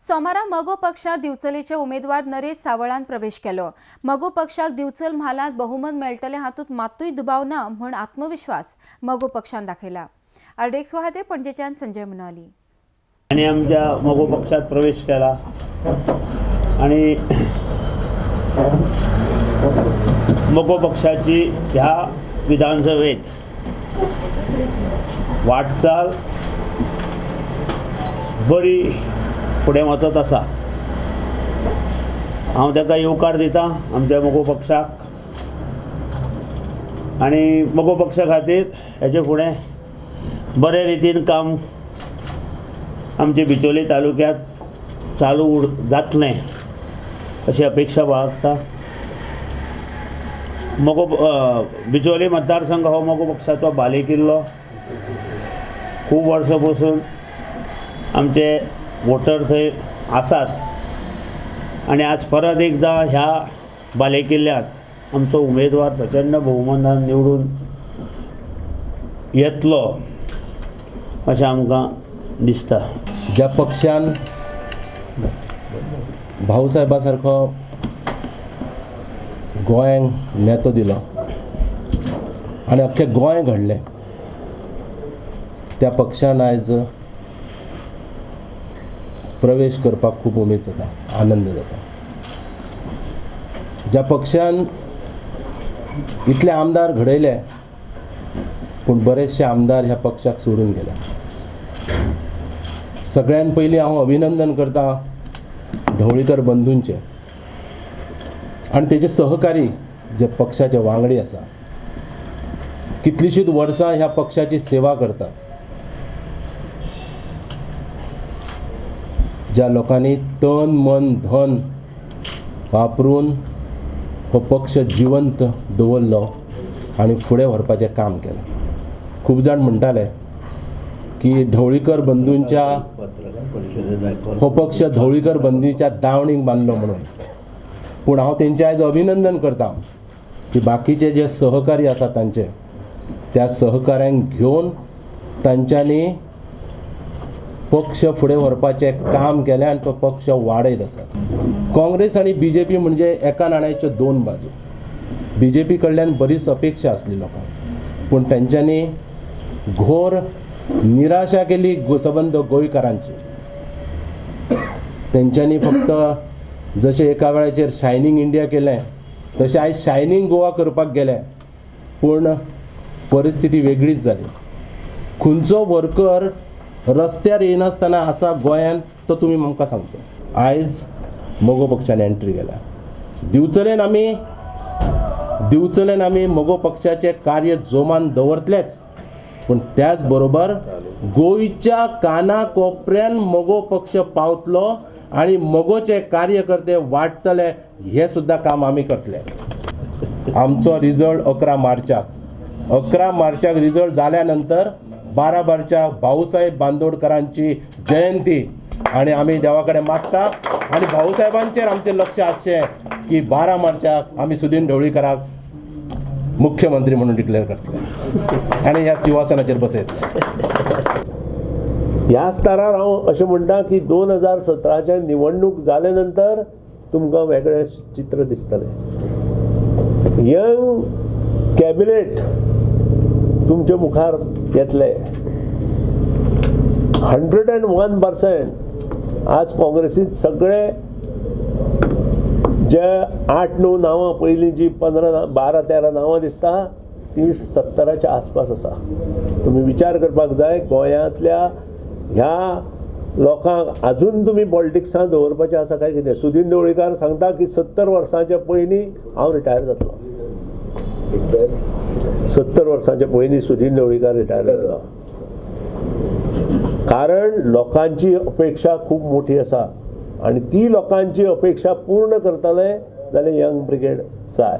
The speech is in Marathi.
सोमारा मगो पक्षात दिवचलेचे उमेदवार नरेश सावळान प्रवेश केलो। मगो पक्षाक दिवचल म्हालात बहुमत मेळटले हातूंत मातूय दुबाव ना म्हण आत्मविश्वास मगो पक्षान दाखयला। अर्डेक्स खातीर पणजेच्यान संजय मुनाली आणि आमच्या मगो पक्षात प्रवेश केला आणि मगो पक्षाची ह्या विधानसभेत वाटचाल बरी फुडें वचत आसा। हांव ताका येवकार दिता आमच्या मगो पक्षाक आनी मगो पक्षा खातीर हेचे फुडें बरे रितीन काम आमचे बिचोली तालुक्यात चालू जातलें अशी अपेक्षा बाळगता। मगो बिचोली मतदारसंघ हो मगो पक्षाचो बालेकिल्लो। खूब वर्सां पासून आमचे वोटर थंय आसात आनी आज परत एकदा ह्या बालेकिल्ल्यात आमचो उमेदवार प्रचंड बहुमतान निवडून येतलो अशें आमकां दिसता। ज्या पक्षान भाऊसाहेबा सारको गोंयांक नेतो दिलो आनी अख्खें गोंय घडलें, त्या पक्षान आयज प्रवेश करपाक खूब उमेद जाता, आनंद जाता। ज्या पक्षान इतले आमदार घडयले पूण बरेचशे आमदार ह्या पक्षाक सोडून गेले। सगळ्यान पयलीं हांव अभिनंदन करता ढवळीकर बंधूंचे आनी तेजे सहकारी जे पक्षाचे वांगडी आसा, कितलीशींच वर्सां ह्या पक्षाची सेवा करतात। ज्या लोकांनी तन मन धन वापरून हो पक्ष जिवंत दवरलो आनी फुडें व्हरपाचें काम केलें। खूब जाण म्हणटाले की ढवळीकर बंधूंच्या हो पक्ष ढवळीकर बंधूंच्या दावणीक बांदलो म्हणून, पूण हांव तेंचें आयज अभिनंदन करता की बाकीचे जे सहकारी आसा तांचे त्या सहकाऱ्यांक घेवन तांच्यांनी पक्ष फुडें व्हरपाचें काम केलें आनी तो पक्ष वाडयत आसा। काँग्रेस आनी बीजेपी म्हणजे एका नाण्याच्यो दोन बाजू। बीजेपी कडल्यान बरीच अपेक्षा आसली लोकांक, पूण तांच्यांनी घोर निराशा केली सबंद गोंयकारांची। तेंच्यांनी फक्त जशें एका वेळाचेर शायनींग इंडिया केलें तशें आयज शायनींग गोवा करपाक गेले, पूण परिस्थिती वेगळीच जाली। खंयचो वर्कर रस्त्यार येनासतना आसा गोंयांत तो तुमी म्हाका सांगचो। आयज मगो पक्षान एंट्री केल्या। दिवचलेन आमी मगो पक्षाचें कार्य जोमान दवरतलेच, पूण त्याच बरोबर गोंयच्या काना कोपऱ्यान मगो पक्ष पावतलो आनी मगोचे कार्यकर्ते वाडटले हे सुद्दां काम आमी करतले। आमचो रिजल्ट 11 मार्चाक रिजल्ट जाल्या नंतर 12 मार्चाक भाऊसाहेब बांदोडकरांची जयंती आनी आमी देवा कडेन मागता आनी भाऊसाहेबांचेर आमचें लक्ष आसचें की 12 मार्चाक आमी सुदीन ढवळीकराक मुख्यमंत्री म्हणून डिक्लेअर करतले आनी ह्या सिंहासनाचेर बसयतले। ह्या स्तरार हांव अशें म्हणटा की 2017च्या निवडणूक जाले नंतर तुमकां वेगळें चित्र दिसतलें। यंग कॅबिनेट तुमचे मुखार येतले। 101% आज काँग्रेसीत सगळे जे 8-9 नांवां पयलीं जी 12-13 नांवां दिसता ती 70च्या आसपास आसा। तुमी विचार करपाक जाय गोंयांतल्या ह्या लोकांक अजून तुमी पॉलिटिक्सांत दवरपाचें आसा काय कितें। सुदीन ढवळीकर सांगता की 70 वर्सांच्या पयलीं हांव रिटायर जातलो। 70 वर्सांच्या पयलीं सुदीन ढवळीकर रिटायर जातलो, कारण लोकांची अपेक्षा खूब मोठी आसा आनी ती लोकांची अपेक्षा पूर्ण करतले जाल्यार यंग ब्रिगेड जाय।